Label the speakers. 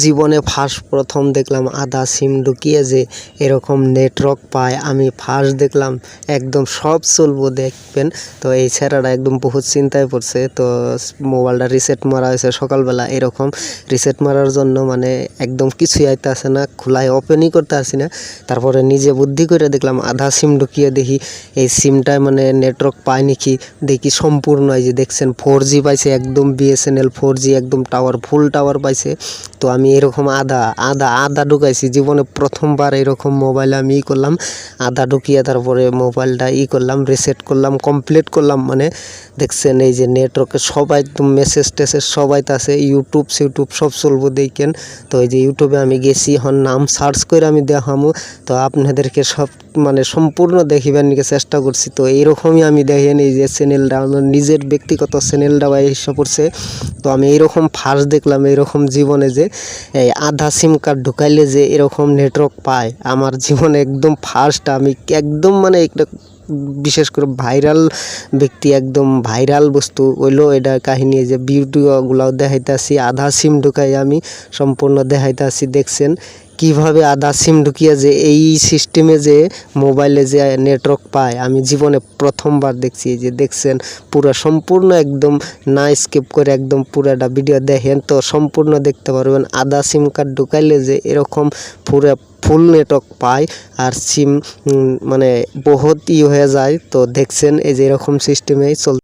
Speaker 1: জীবনে ফার্স্ট প্রথম দেখলাম আদা সিম ঢুকিয়ে যে এরকম নেটওয়ার্ক পায়। আমি ফার্স্ট দেখলাম, একদম সব চলবো দেখবেন। তো এই ছেলেটা একদম বহুত চিন্তায় পড়ছে। তো মোবাইলটা রিসেট মারা হয়েছে সকালবেলা, এরকম রিসেট মারার জন্য মানে একদম কিছুই আইতে আসে না, খোলায় ওপেনই করতে আসি না। তারপরে নিজে বুদ্ধি করে দেখলাম আধা সিম ঢুকিয়ে দেখি এই সিমটায় মানে নেটওয়ার্ক পায় নাকি, দেখি সম্পূর্ণ এই যে দেখছেন 4G পাইছে, একদম বিএসএনএল 4G একদম টাওয়ার, ফুল টাওয়ার পাইছে। তো আমি এরকম আদা ঢুকাইছি জীবনে প্রথমবার, এরকম মোবাইলে আমি করলাম আদা ঢুকিয়ে, তারপরে মোবাইলটা করলাম, রিসেট করলাম, কমপ্লিট করলাম। মানে দেখছেন এই যে নেটওয়ার্কে সবাই একদম মেসেজ টেসেজ সবাই তো আছে, ইউটিউব সব চলবো দেখেন। তো এই যে ইউটিউবে আমি গেছি, এখন নাম সার্চ করে আমি দেখামো, তো আপনাদেরকে সব মানে সম্পূর্ণ দেখিবার নিকে চেষ্টা করছি। তো এইরকমই আমি দেখেন এই যে চ্যানেলটা আমার নিজের ব্যক্তিগত চ্যানেলটা এসে পড়ছে। তো আমি এইরকম ফার্স্ট দেখলাম এইরকম জীবনে যে এই আধা সিম কার্ড ঢুকাইলে যে এরকম নেটওয়ার্ক পায়। আমার জীবনে একদম ফার্স্ট, আমি একদম মানে একটা বিশেষ করে ভাইরাল ব্যক্তি, একদম ভাইরাল বস্তু হইলো এটা কাহিনী। যে ভিডিওগুলাও দেখাইতেছি, আধা সিম ঢুকাই আমি সম্পূর্ণ দেখাইতেছি। দেখছেন কিভাবে আধা সিম ঢুকিয়ে যে এই সিস্টেমে যে মোবাইলে যে নেটওয়ার্ক পায়, আমি জীবনে প্রথমবার দেখছি। যে দেখছেন পুরো সম্পূর্ণ একদম না স্কিপ করে একদম পুরোটা ভিডিও দেখেন, তো সম্পূর্ণ দেখতে পারবেন। আধা সিম কার্ড ঢুকাইলে যে এরকম পুরো ফুল নেটওয়ার্ক পায়, আর সিম মানে বহুত হয়ে যায়। তো দেখছেন এই যে এরকম সিস্টেমেই চল।